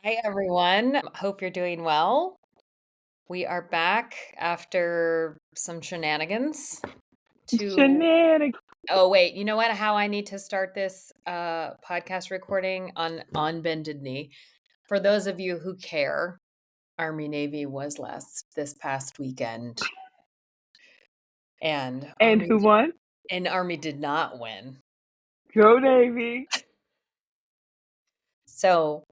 Hi, everyone. Hope you're doing well. We are back after some shenanigans to Shenanigans. oh wait, you know what? How I need to start this podcast recording on bended knee. For those of you who care, Army Navy was last this past weekend, and And who won? Army did not win. Go Navy. So,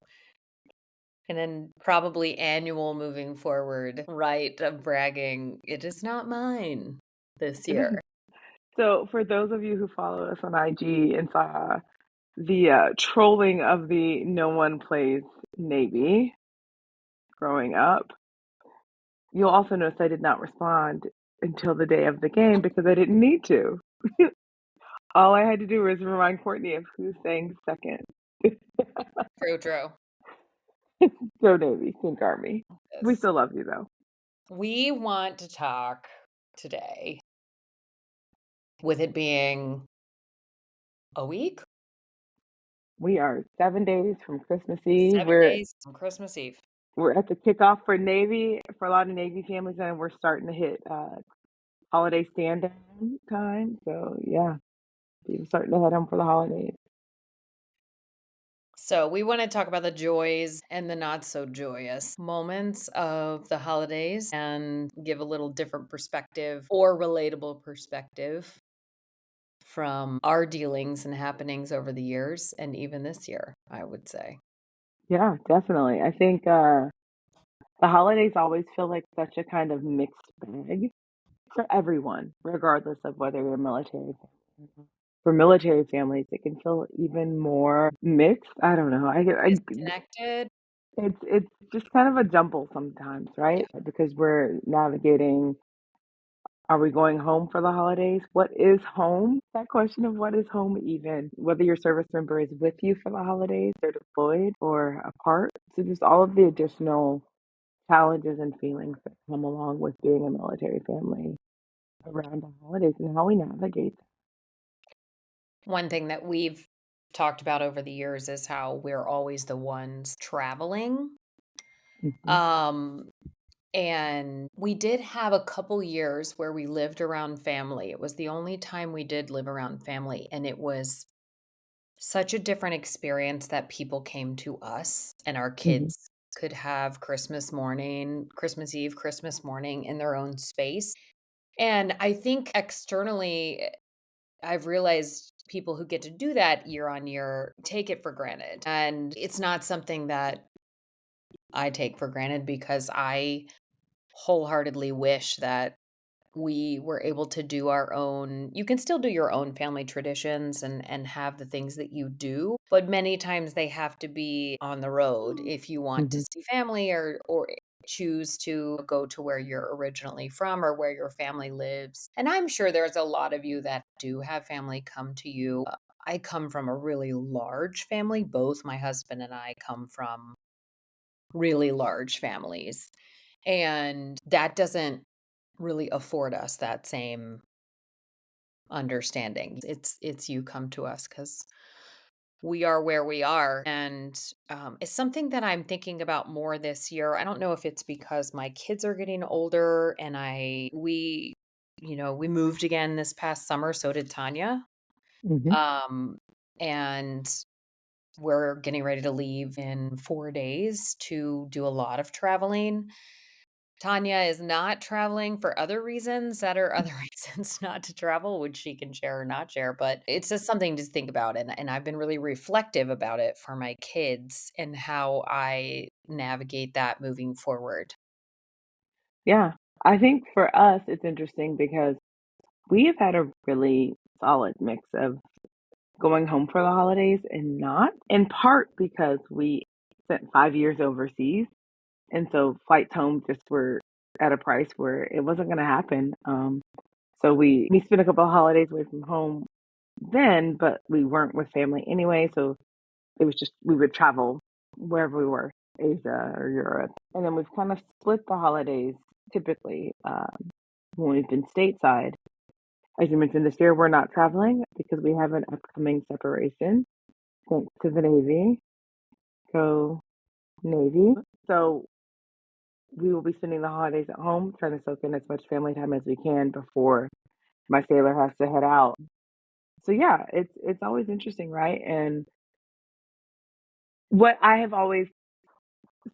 and then probably annual moving forward, right, of bragging, it is not mine this year. So, for those of you who follow us on IG and saw the trolling of the no one plays Navy growing up, you'll also notice I did not respond until the day of the game because I didn't need to. All I had to do was remind Courtney of who sang second. True, true. Go Navy, Think Army. We Yes. still love you though. We want to talk today, with it being a week, We are 7 days from Christmas Eve. 7 days from Christmas Eve. We're at the kickoff for Navy for a lot of Navy families, and we're starting to hit holiday stand down time. So yeah, people starting to head home for the holidays. So, we want to talk about the joys and the not so joyous moments of the holidays and give a little different perspective or relatable perspective from our dealings and happenings over the years and even this year, I would say. Yeah, definitely. I think the holidays always feel like such a kind of mixed bag for everyone, regardless of whether you're military. For military families, it can feel even more mixed. I don't know. Disconnected. It's just kind of a jumble sometimes, right? Because we're navigating. Are we going home for the holidays? What is home? That question of what is home even, whether your service member is with you for the holidays, they're deployed or apart. So just all of the additional challenges and feelings that come along with being a military family around the holidays and how we navigate One thing that we've talked about over the years is how we're always the ones traveling. them. Um, and we did have a couple years where we lived around family. It was the only time we did live around family, and it was such a different experience that people came to us and our Hmm. kids could have Christmas morning, Christmas Eve, Christmas morning in their own space. And I think externally, I've realized people who get to do that year on year take it for granted. And it's not something that I take for granted because I wholeheartedly wish that we were able to do our own. You can still do your own family traditions and have the things that you do, but many times they have to be on the road if you want to Hmm. see family or choose to go to where you're originally from or where your family lives. And I'm sure there's a lot of you that do have family come to you. I come from a really large family. Both my husband and I come from really large families. And that doesn't really afford us that same understanding. It's you come to us because we are where we are, and, it's something that I'm thinking about more this year. I don't know if it's because my kids are getting older and we moved again this past summer, so did Tanya, Hmm. um, and we're getting ready to leave in 4 days to do a lot of traveling. Tanya is not traveling for other reasons that are other reasons not to travel, which she can share or not share, but it's just something to think about, and I've been really reflective about it for my kids and how I navigate that moving forward. Yeah, I think for us, it's interesting because we have had a really solid mix of going home for the holidays and not, in part because we spent 5 years overseas. And so flights home just were at a price where it wasn't going to happen. So we spent a couple of holidays away from home then, but we weren't with family anyway. So it was just we would travel wherever we were, Asia or Europe. And then we've kind of split the holidays typically when we've been stateside. As you mentioned, this year we're not traveling because we have an upcoming separation thanks to the Navy. Go Navy. So we will be spending the holidays at home, trying to soak in as much family time as we can before my sailor has to head out. So yeah, it's always interesting, right? And what I have always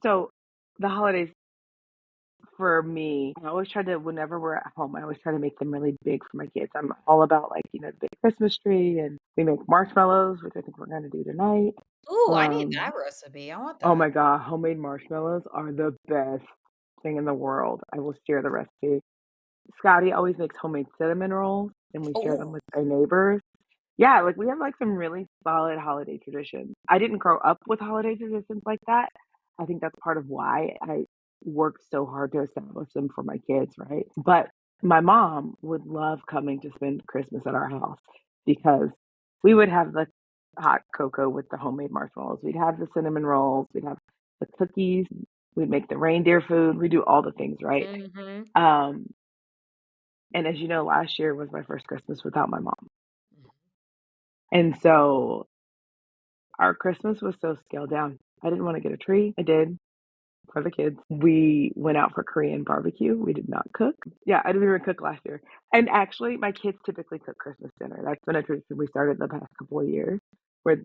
so the holidays for me, I always try to whenever we're at home, I always try to make them really big for my kids. I'm all about like, the big Christmas tree and we make marshmallows, which I think we're gonna do tonight. Ooh, I need Um, that recipe. I want oh that. my God, homemade marshmallows are the best thing in the world. I will share the recipe. Scotty always makes homemade cinnamon rolls and we share them Oh, with our neighbors. Yeah, like, we have, like, some really solid holiday traditions. I didn't grow up with holiday traditions like that. I think that's part of why I worked so hard to establish them for my kids, right? But my mom would love coming to spend Christmas at our house because we would have the hot cocoa with the homemade marshmallows. We'd have the cinnamon rolls, we'd have the cookies, we'd make the reindeer food, we do all the things, right? mhm. Um, and as you know, last year was my first Christmas without my mom. And so our Christmas was so scaled down. I didn't wanna get a tree. I did for the kids. We went out for Korean barbecue. We did not cook. Yeah, I didn't even cook last year. And actually, my kids typically cook Christmas dinner. That's been a tradition we started the past couple of years, where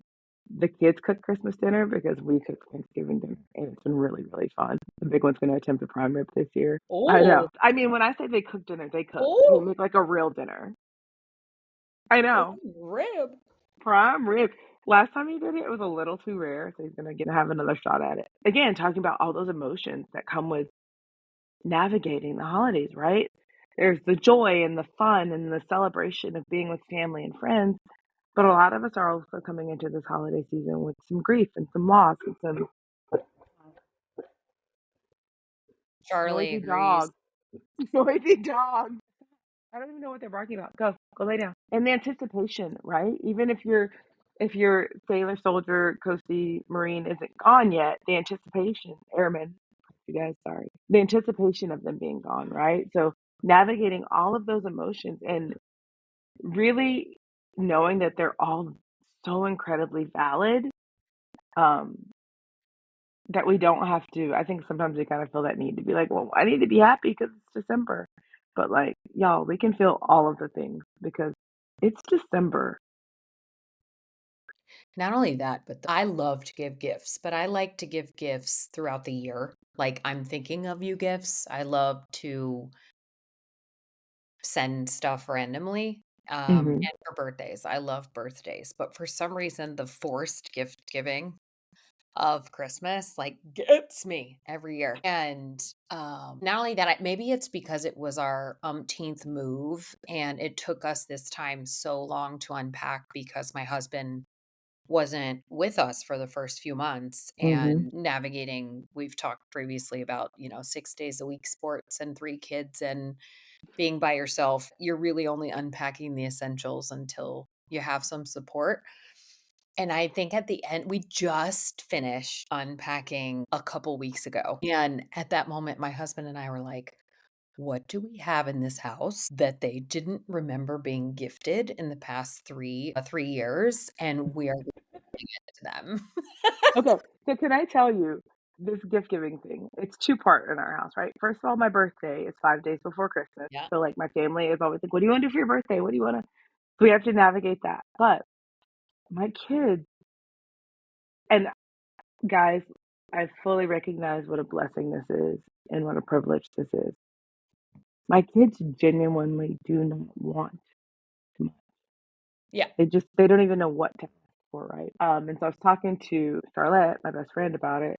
the kids cook Christmas dinner because we cook Thanksgiving dinner, and it's been really, really fun. The big one's gonna attempt a prime rib this year. I know. Oh, I mean, when I say they cook dinner, they cook. They oh, make, like, a real dinner. I know. prime rib. Prime rib. Last time he did it, it was a little too rare, so he's gonna get have another shot at it. Again, talking about all those emotions that come with navigating the holidays, right? There's the joy and the fun and the celebration of being with family and friends, but a lot of us are also coming into this holiday season with some grief and some loss and some Charlie noisy agrees. dogs. Noisy dogs. I don't even know what they're barking about. Go lay down. And the anticipation, right? Even if your sailor, soldier, coastie, marine isn't gone yet, the anticipation, airman, you guys, sorry, the anticipation of them being gone, right? So navigating all of those emotions and really knowing that they're all so incredibly valid, um, that we don't have to. I think sometimes we kind of feel that need to be like, well, I need to be happy because it's December. But like, y'all, we can feel all of the things because it's December. Not only that, but I love to give gifts, but I like to give gifts throughout the year. Like, I'm thinking of you gifts. I love to send stuff randomly, Hmm. and for birthdays. I love birthdays, but for some reason, the forced gift giving of Christmas, like, gets me every year, and, not only that, maybe it's because it was our umpteenth move, and it took us this time so long to unpack because my husband wasn't with us for the first few months Hmm. and navigating we've talked previously about, 6 days a week sports and 3 kids and being by yourself. You're really only unpacking the essentials until you have some support. And I think at the end, we just finished unpacking a couple weeks ago. And at that moment, my husband and I were like, what do we have in this house that they didn't remember being gifted in the past 3 years? And we are giving it to them. Okay, so can I tell you this gift giving thing? It's two part in our house, right? First of all, my birthday is 5 days before Christmas. Yeah. So like my family is always like, what do you want to do for your birthday? What do you want to? So we have to navigate that. But my kids and guys, I fully recognize what a blessing this is and what a privilege this is. My kids genuinely do not want much. Yeah. They don't even know what to ask for, right? And so I was talking to Charlotte, my best friend, about it,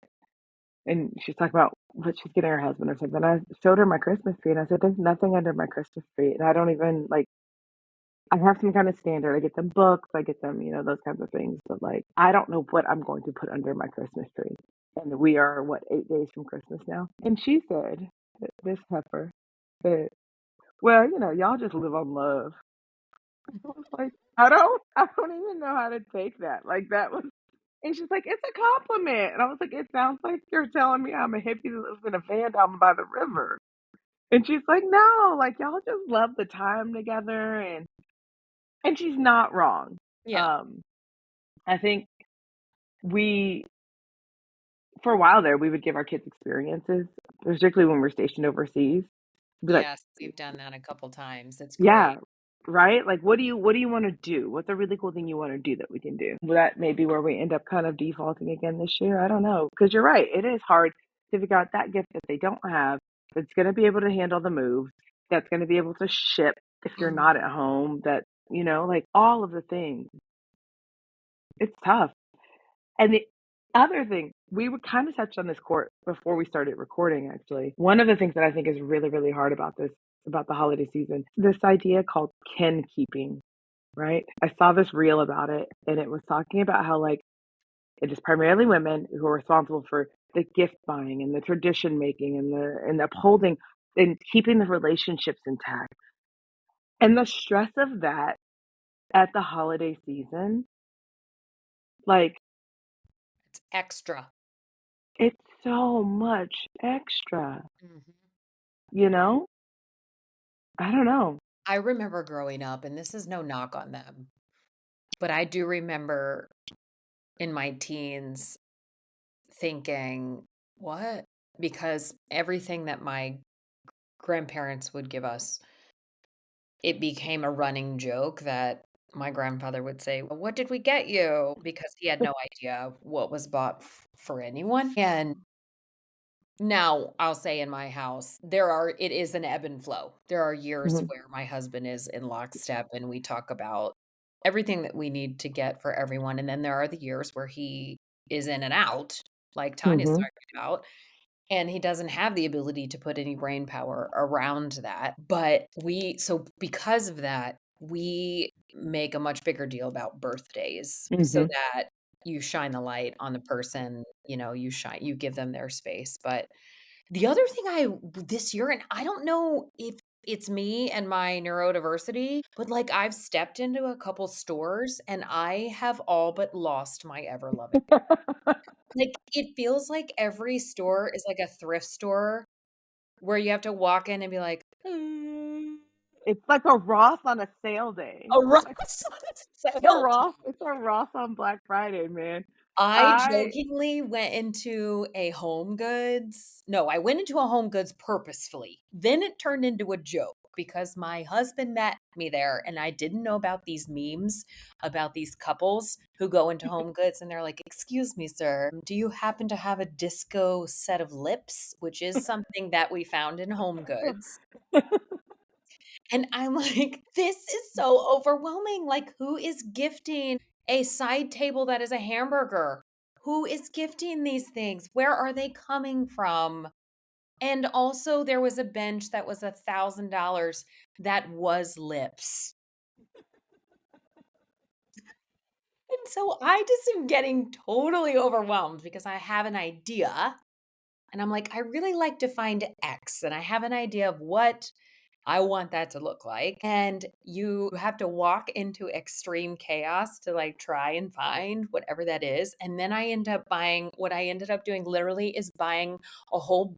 and she's talking about what she's getting her husband or something. I showed her my Christmas tree, and I said, "There's nothing under my Christmas tree," and I don't even like. I have some kind of standard. I get them books, I get them, those kinds of things. But like, I don't know what I'm going to put under my Christmas tree. And we are what 8 days from Christmas now. And she said, this heifer, that well, y'all just live on love. I was like, I don't even know how to take that. Like that was, and she's like, it's a compliment. And I was like, it sounds like you're telling me I'm a hippie that lives in a van down by the river. And she's like, no, like y'all just love the time together, and she's not wrong. Yeah. Um, I think we for a while there, we would give our kids experiences, particularly when we're stationed overseas. Be like, Yes, we've done that a couple times. It's yeah, great. right? Like, what do you wanna do? What's a really cool thing you wanna do that we can do? Well, that may be where we end up kind of defaulting again this year, I don't know, because 'cause you're right, it is hard to figure out that gift that they don't have, that's gonna be able to handle the move, that's gonna be able to ship if you're not Mhm. at home, that like, all of the things. It's tough. And the other thing, we were kinda touched on this court before we started recording, actually. One of the things that I think is really, really hard about the holiday season, this idea called kin keeping, right? I saw this reel about it, and it was talking about how, like, it is primarily women who are responsible for the gift buying and the tradition making and the upholding and keeping the relationships intact. And the stress of that at the holiday season, like, It's extra. it's so much extra, Mhm. you know? I don't know. I remember growing up, and this is no knock on them, but I do remember in my teens thinking, "What?" Because everything that my grandparents would give us, it became a running joke that my grandfather would say, "Well, what did we get you?" Because he had no idea what was bought for anyone. And now I'll say in my house, it is an ebb and flow. There are years Mhm, where my husband is in lockstep and we talk about everything that we need to get for everyone. And then there are the years where he is in and out, like Tanya's mhm, talking about. And he doesn't have the ability to put any brain power around that. But so because of that, we make a much bigger deal about birthdays so mhm. that you shine the light on the person, you give them their space. But the other thing this year, and I don't know if it's me and my neurodiversity, but like I've stepped into a couple stores and I have all but lost my ever loving. Like, it feels like every store is like a thrift store where you have to walk in and be like, "Mm." It's like a Ross on a sale day. A It's like Ross on a a sale. Ross it's a Ross on Black Friday, man. I I jokingly went into a Home Goods no, I went into a Home Goods purposefully. Then it turned into a joke because my husband met me there, and I didn't know about these memes about these couples who go into Home Goods and they're like, "Excuse me, sir, do you happen to have a disco set of lips?" Which is something that we found in Home Goods. And I'm like, "This is so overwhelming, like, who is gifting a side table that is a hamburger? Who is gifting these things? Where are they coming from?" And also, there was a bench that was $1,000 that was lips. And so I just am getting totally overwhelmed because I have an idea, and I'm like, "I really like to find X," and I have an idea of what I want that to look like, and you have to walk into extreme chaos to, like, try and find whatever that is, and then I end up buying what I ended up doing literally is buying a whole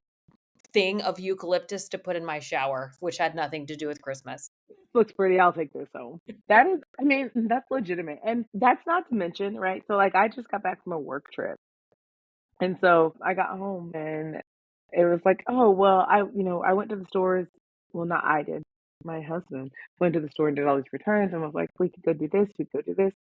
thing of eucalyptus to put in my shower, which had nothing to do with Christmas. looks pretty, I'll take this home. That is I mean, that's legitimate, and that's not to mention, right, so, like, I just got back from a work trip, and so I got home and it was like, "Oh, well, I went to the stores." Well, not I did, my husband went to the store and did all these returns and was like, "We could go do this, we could go do this."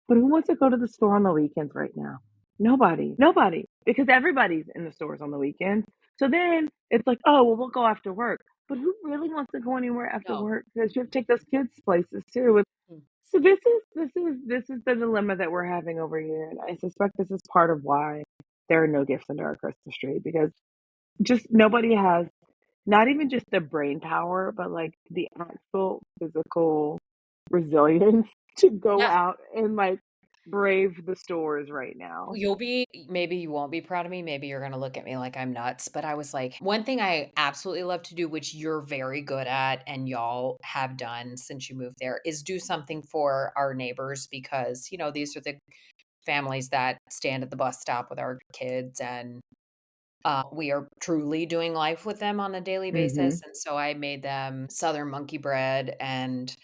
But who wants to go to the store on the weekends right now? Nobody, nobody, because everybody's in the stores on the weekends. So then it's like, oh, well, we'll go after work. But who really wants to go anywhere after No. work? Because you have to take those kids places too. Mm. So this is the dilemma that we're having over here, and I suspect this is part of why there are no gifts under our Christmas tree because just nobody has not even just the brain power, but like the actual physical resilience to go Yeah. out and like brave the stores right now. Maybe you won't be proud of me, maybe you're gonna look at me like I'm nuts, but I was like one thing I absolutely love to do, which you're very good at and y'all have done since you moved there, is do something for our neighbors because, these are the families that stand at the bus stop with our kids, and, we are truly doing life with them on a daily basis, Mhm. and so I made them Southern monkey bread and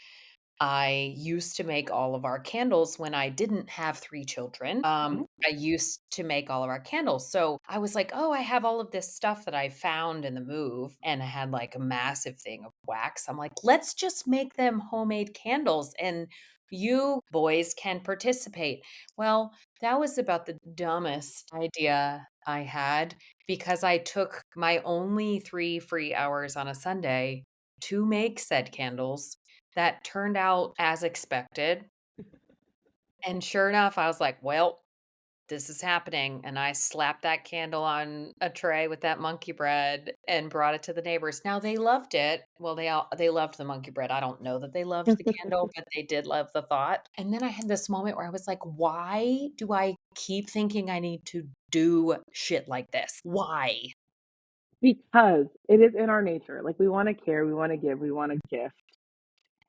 I used to make all of our candles when I didn't have 3 children. Mhm. I used to make all of our candles. So I was like, "Oh, I have all of this stuff that I found in the move." And I had like a massive thing of wax. I'm like, "Let's just make them homemade candles and you boys can participate." Well, that was about the dumbest idea I had because I took my only 3 free hours on a Sunday to make said candles that turned out as expected, and sure enough, I was like, "Well, this is happening," and I slapped that candle on a tray with that monkey bread and brought it to the neighbors. Now they loved it. Well, they loved the monkey bread. I don't know that they loved the candle, but they did love the thought, and then I had this moment where I was like, "Why do I keep thinking I need to do shit like this? Why?" Because it is in our nature. Like, we wanna care, we wanna give, we wanna gift,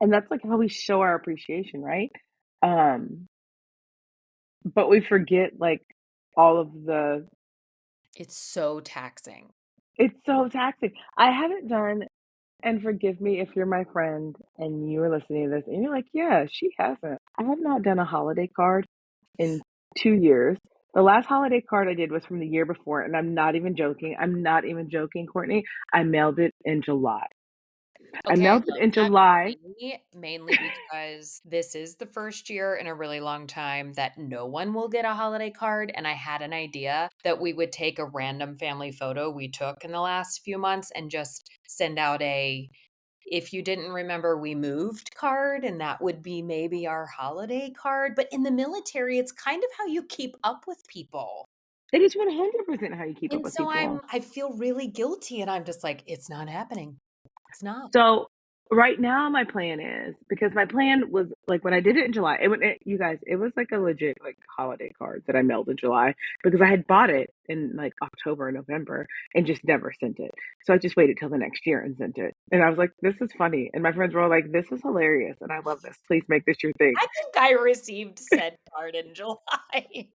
and that's, like, how we show our appreciation, right? Um, but we forget, like, all of the It's so taxing. it's so taxing. I haven't done and forgive me if you're my friend and you are listening to this and you're like, "Yeah, she hasn't." I have not done a holiday card in 2 years. The last holiday card I did was from the year before, and I'm not even joking. I'm not even joking, Courtney. I mailed it in July. I Okay, I mailed it love in that July. for me, mainly because this is the first year in a really long time that no one will get a holiday card, and I had an idea that we would take a random family photo we took in the last few months and just send out a "if you didn't remember, we moved" card, and that would be maybe our holiday card, but in the military, it's kind of how you keep up with people, It is 100% how you keep up and with so people. I feel really guilty, and I'm just like, "It's not happening. It's not." So, right now my plan is because my plan was, like, when I did it in July, you guys, it was, like, a legit, like, holiday card that I mailed in July because I had bought it in, like, October, November and just never sent it. So I just waited till the next year and sent it. And I was like, "This is funny." And my friends were all like, "This is hilarious, and I love this. Please make this your thing." I think I received said card in July.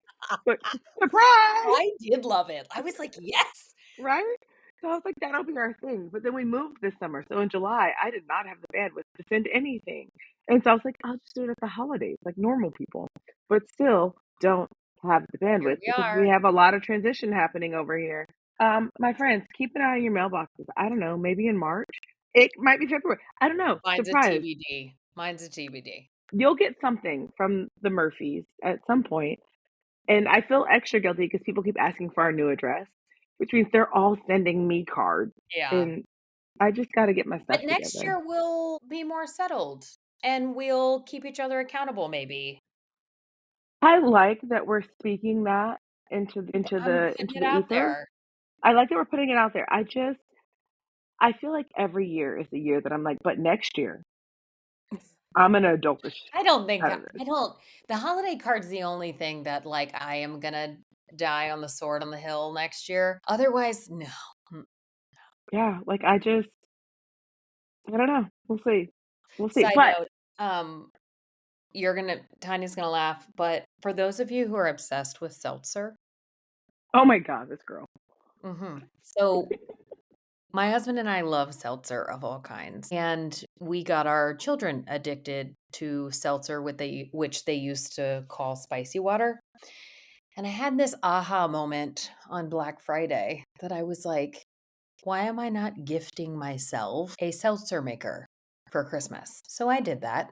But surprise! I did love it. I was like, "Yes." Right? So I was like, "That'll be our thing." But then we moved this summer, so in July, I did not have the bandwidth to send anything. And so I was like, "I'll just do it at the holidays like normal people," but still don't have the Here bandwidth we because we are. have a lot of transition happening over here. My friends, keep an eye on your mailboxes. I don't know, maybe in March? It might be February. I don't know. Mine's a Surprise. TBD. Mine's a TBD. You'll get something from the Murphys at some point, and I feel extra guilty because people keep asking for our new address, which means they're all sending me cards, Yeah. and I just gotta get my But stuff next together. year, we'll be more settled, and we'll keep each other accountable maybe. I like that we're speaking that I'm putting into it the out ether. there. I like that we're putting it out there. I feel like every year is the year that I'm like, "But next year, I'm an adultish I don't think out of this." I don't the holiday card's the only thing that, like, I am gonna die on the sword on the hill next year. Otherwise, no. Mm. Yeah, like, I don't know. We'll see. We'll see. Side But note, Tanya's gonna laugh, but for those of you who are obsessed with seltzer, oh my god, this girl. so my husband and I love seltzer of all kinds, and we got our children addicted to seltzer with which they used to call spicy water, and I had this aha moment on Black Friday that I was like, "Why am I not gifting myself a seltzer maker for Christmas?" So I did that.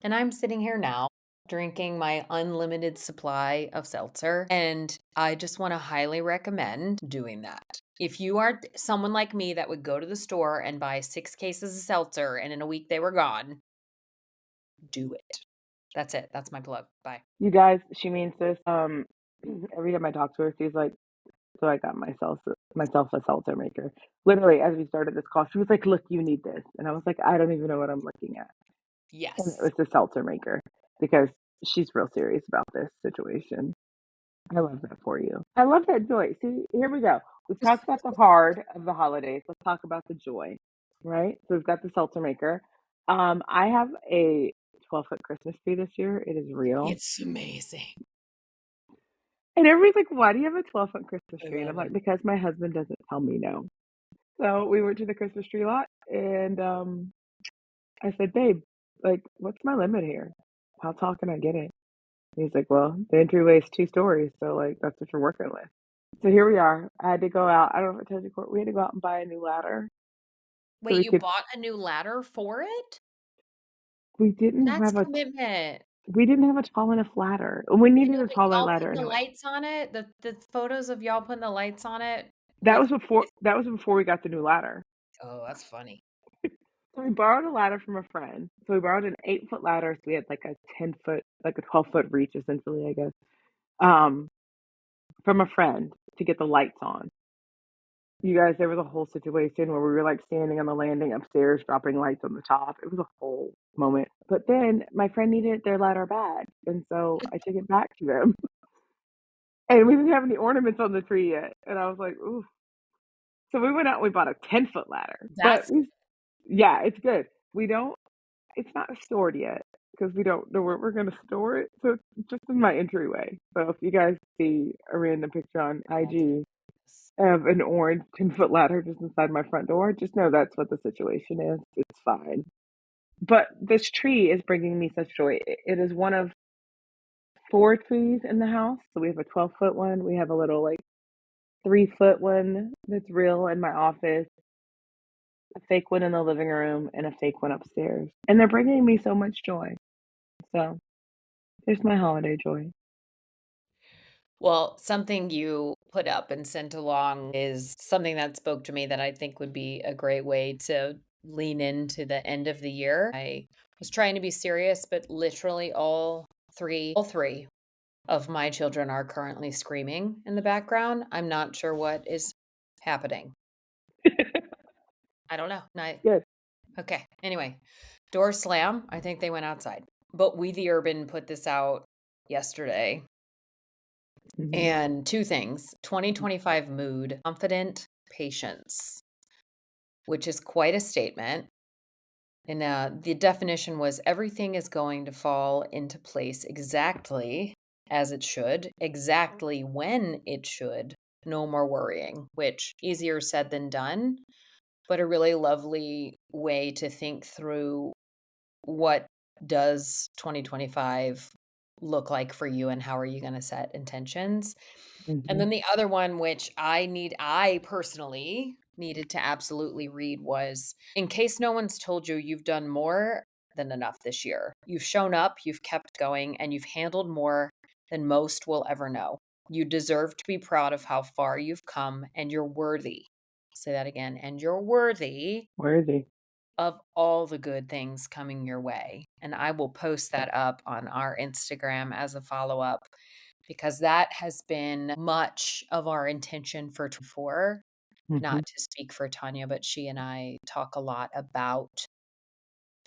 And I'm sitting here now drinking my unlimited supply of seltzer, and I just want to highly recommend doing that. If you are someone like me that would go to the store and buy 6 cases of seltzer and in a week they were gone, do it. That's it. That's my plug. Bye. You guys, she means this. Every time I talk to her, she's like, "So I got myself a seltzer maker." Literally, as we started this call, she was like, "Look, you need this," and I was like, "I don't even know what I'm looking at." And it Yes. was the seltzer maker because she's real serious about this situation. I love that for you. I love that joy. See, here we go. We've talked about the hard of the holidays. Let's talk about the joy, right? So we've got the seltzer maker. I have a 12-foot Christmas tree this year. It is real. It's amazing. And everybody's like, "Why do you have a 12-foot Christmas I tree?" And love I'm like, it. "Because my husband doesn't tell me no." So we went to the Christmas tree lot and I said, "Babe, like, what's my limit here? How tall can I get it? And he's like, well, the entryway is 2 stories, so like that's what you're working with. So here we are. I had to go out. I don't know if I told you, Court, we had to go out and buy a new ladder so Wait, we you could. bought a new ladder for it? We didn't That's have a commitment. we didn't have a tall enough ladder. We You needed know a that taller y'all ladder putting the anyway. lights on it? The photos of y'all putting the lights on it That with was before. That was before we got the new ladder. oh, that's funny. So we borrowed a ladder from a friend. So we borrowed an 8 foot ladder. So we had like a 10 foot, like a 12 foot reach, essentially, I guess, um, from a friend to get the lights on. You guys, there was a whole situation where we were like standing on the landing upstairs, dropping lights on the top. It was a whole moment. But then my friend needed their ladder back, and so I took it back to them. And we didn't have any ornaments on the tree yet. And I was like, ooh. So we went out and we bought a 10 foot ladder. But That's we, yeah, it's good. We don't, it's not stored yet because we don't know where we're going to store it. So it's just in my entryway. So if you guys see a random picture on that's IG of an orange 10 foot ladder just inside my front door, just know that's what the situation is. It's fine. But this tree is bringing me such joy. It is one of 4 trees in the house. So we have a 12 foot one. We have a little like 3 foot one that's real in my office, a fake one in the living room, and a fake one upstairs. And they're bringing me so much joy. So there's my holiday joy. well, something you put up and sent along is something that spoke to me that I think would be a great way to lean into the end of the year. I was trying to be serious, but literally all three of my children are currently screaming in the background. I'm not sure what is happening. I don't know. Good. Okay. Anyway, door slam. I think they went outside. But We the Urban put this out yesterday. Hmm. And two things 2025 mood, confident patience, which is quite a statement. And the definition was everything is going to fall into place exactly as it should, exactly when it should. No more worrying, which easier said than done, but a really lovely way to think through what does 2025 look like for you and how are you going to set intentions. And Hmm. then the other one, which I personally needed to absolutely read, was in case no one's told you, you've done more than enough this year. You've shown up, you've kept going, and you've handled more than most will ever know. You deserve to be proud of how far you've come, and you're worthy. Say that again. And you're worthy Worthy. of all the good things coming your way. And I will post that up on our Instagram as a follow up because that has been much of our intention for 24. Hmm. Not to speak for Tanya, but she and I talk a lot about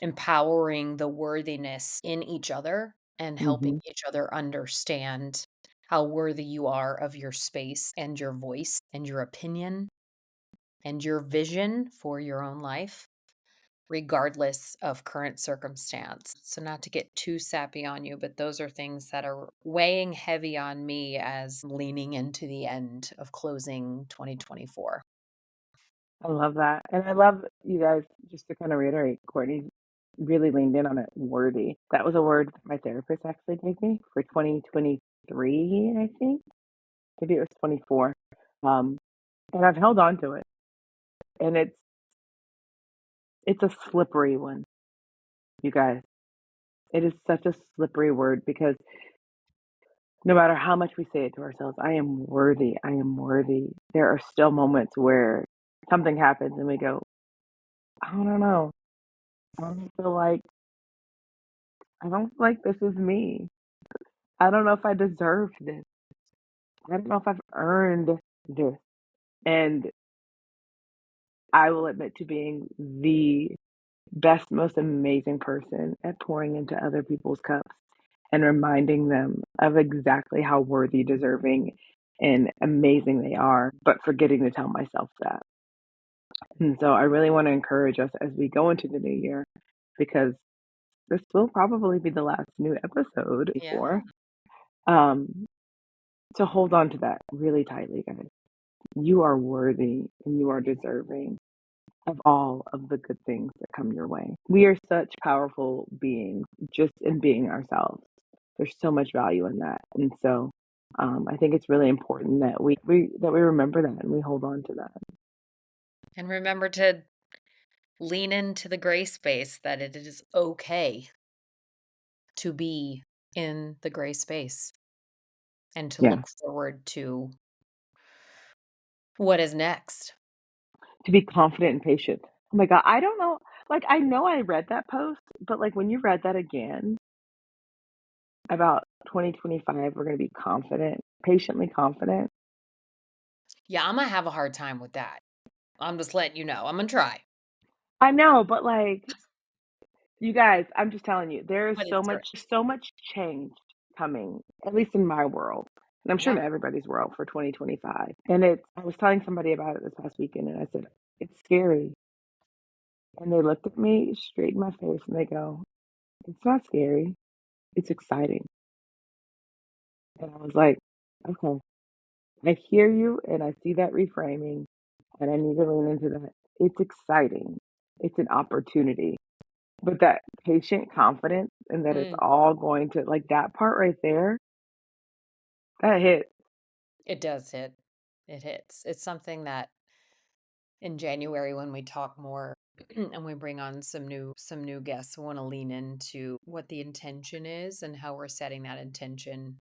empowering the worthiness in each other and helping Hmm. each other understand how worthy you are of your space and your voice and your opinion and your vision for your own life regardless of current circumstance. So, not to get too sappy on you, but those are things that are weighing heavy on me as leaning into the end of closing 2024. I love that. And I love you guys, just to kind of reiterate, Courtney really leaned in on it. Worthy. That was a word my therapist actually gave me for 2023, I think. Maybe it was 24. Um, and I've held on to it. And it's a slippery one, you guys. It is such a slippery word because no matter how much we say it to ourselves, I am worthy. I am worthy. There are still moments where something happens and we go, I don't know. I don't feel like I don't feel like this is me. I don't know if I deserve this. I don't know if I've earned this. And I will admit to being the best, most amazing person at pouring into other people's cups and reminding them of exactly how worthy, deserving, and amazing they are, but forgetting to tell myself that. And so I really want to encourage us as we go into the new year because this will probably be the last new episode Yeah. before um to hold on to that really tightly, guys. You are worthy and you are deserving. of all of the good things that come your way. We are such powerful beings just in being ourselves. There's so much value in that. And so I think it's really important that we remember that and we hold on to that. And remember to lean into the gray space that it is okay to be in the gray space and to Yeah. look forward to what is next. To be confident and patient. Oh my God. I don't know. Like I know I read that post, but like when you read that again about 2025, we're gonna be confident, patiently confident. Yeah, Imma have a hard time with that. I'm just letting you know. Imma try, I know, but like you guys, I'm just telling you, there is but it's great. so much change coming, at least in my world, and I'm sure Yeah. in everybody's world for 2025. And it's I was telling somebody about it this past weekend, and I said, "It's scary." And they looked at me straight in my face, and they go, "It's not scary. It's exciting." And I was like, "Okay, I hear you, and I see that reframing, and I need to lean into that. It's exciting. It's an opportunity." But that patient confidence and that it's Mm, all going to like, that part right there, that hit. it does hit. It hits. It's something that in January when we talk more and we bring on some new guests, we wanna lean into what the intention is and how we're setting that intention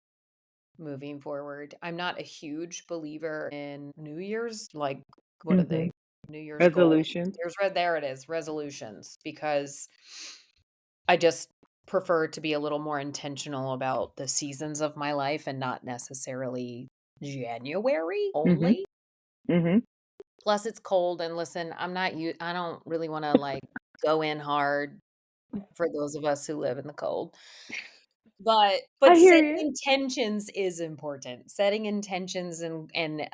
moving forward. I'm not a huge believer in New Year's, like, what are Mhm. they? New Year's goals. Resolution. There it is, resolutions, because I just prefer to be a little more intentional about the seasons of my life and not necessarily January Mhm, only. mhm. Plus, it's cold, and listen, I don't really wanna, like, go in hard for those of us who live in the cold. But I hear setting you. intentions is important. Setting intentions and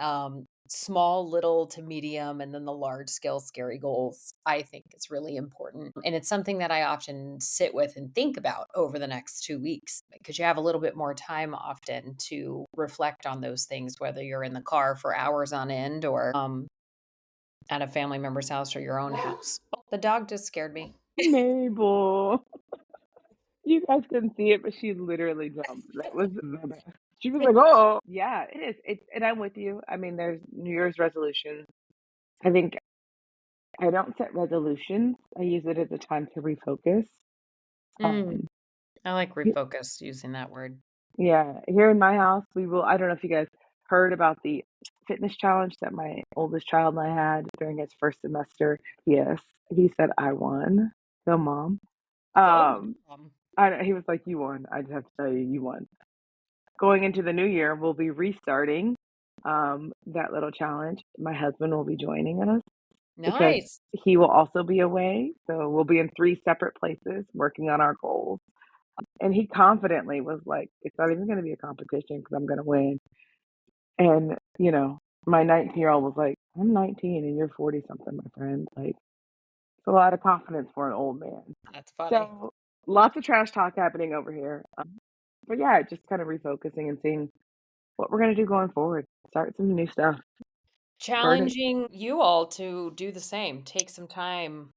small, little to medium, and then the large scale scary goals, I think is really important. And it's something that I often sit with and think about over the next 2 weeks because you have a little bit more time often to reflect on those things, whether you're in the car for hours on end or, at a family member's house or your own house. Oh, the dog just scared me. Mabel. You guys couldn't see it, but she literally jumped. That was the best. She was like, "Oh." Yeah, it is. It's and I'm with you. I mean, there's New Year's resolutions. I think I don't set resolutions. I use it as a time to refocus. Mm, Um, I like y refocus using that word. yeah, here in my house, we will I don't know if you guys heard about the fitness challenge that my oldest child and I had during his first semester. Yes, he said, "I won." Go mom. Go Um, mom. he was like, "You won." I just have to tell you, you won. Going into the new year, we'll be restarting, that little challenge. My husband will be joining us because Nice. he will also be away, so we'll be in 3 separate places working on our goals, and he confidently was like, "It's not even gonna be a competition because 'cause I'm gonna win." And, my 19-year-old was like, "I'm 19 and you're 40 something, my friend." Like, it's a lot of confidence for an old man. That's funny. So, lots of trash talk happening over here. But yeah, just kind of refocusing and seeing what we're gonna do going forward. Start some new stuff. Started. Challenging you all to do the same. Take some time.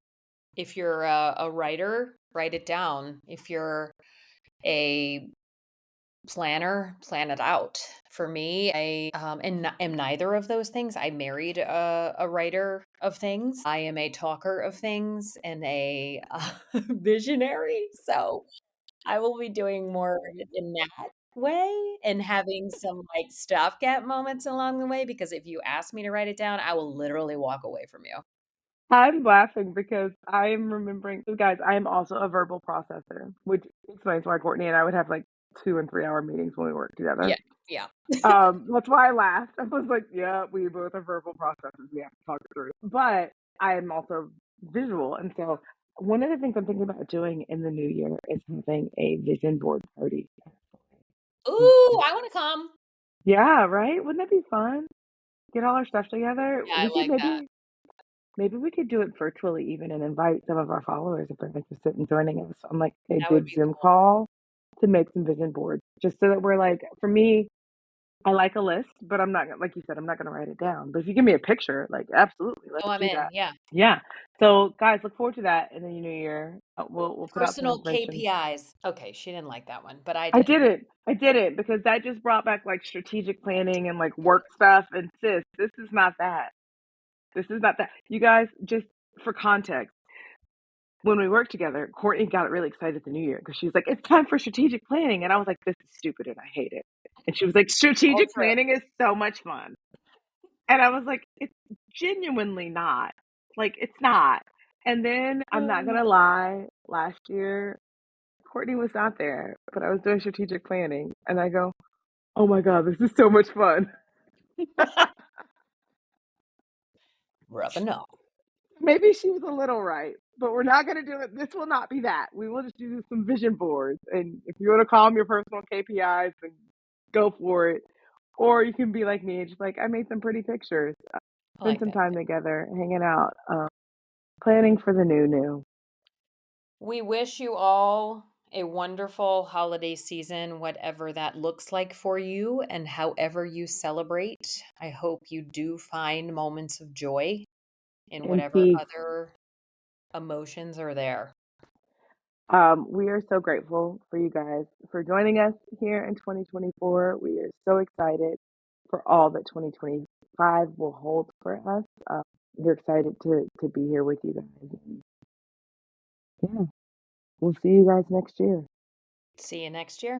If you're a writer, write it down. If you're a planner, plan it out. For me, am neither of those things. I married a writer of things. I am a talker of things and a visionary. So I will be doing more in that way and having some, like, stopgap moments along the way, because if you ask me to write it down, I will literally walk away from you. I'm laughing because I am remembering so guys, I am also a verbal processor, which explains why Courtney and I would have, like, 2 and 3-hour meetings when we work together. Yeah, yeah. That's why I laughed. I was like, "Yeah, we both are verbal processors, we have to talk it through." But I am also visual, and so one of the things I'm thinking about doing in the new year is having a vision board party. Ooh, I wanna come. Yeah, right? Wouldn't that be fun? Get all our stuff together. Yeah, I We could like that. maybe we could do it virtually even and invite some of our followers if they're interested in joining us on, like, a That would big be Zoom cool. call to make some vision boards, just so that we're like for me, I like a list, but I'm not like you said, I'm not gonna write it down. But if you give me a picture, like, absolutely, let's Oh, I'm do in, that. yeah. Yeah. So, guys, look forward to that in the new year. We'll put out some Personal information. KPIs. Okay, she didn't like that one, but I I did. did it. I did it because that just brought back, like, strategic planning and, like, work stuff, and sis, this is not that. This is not that. You guys, just for context, when we worked together, Courtney got really excited at the new year because she was like, "It's time for strategic planning," and I was like, "This is stupid and I hate it." And she was like, All "Strategic true. planning is so much fun." And I was like, "It's genuinely not. Like, it's not." And then I'm not Oh. gonna lie, last year, Courtney was not there, but I was doing strategic planning, and I go, "Oh my god, this is so much fun." Rubbing off. Maybe she was a little right, but we're not gonna do it. This will not be that. We will just do some vision boards, and if you wanna call them your personal KPIs, then go for it. Or you can be like me and just like, "I made some pretty pictures." I Spend like some that time too. together, hanging out, planning for the new. We wish you all a wonderful holiday season, whatever that looks like for you and however you celebrate. I hope you do find moments of joy in And whatever peace. other emotions are there. We are so grateful for you guys for joining us here in 2024. We are so excited for all that 2025 will hold for us. We're excited to be here with you guys. Yeah, we'll see you guys next year. See you next year.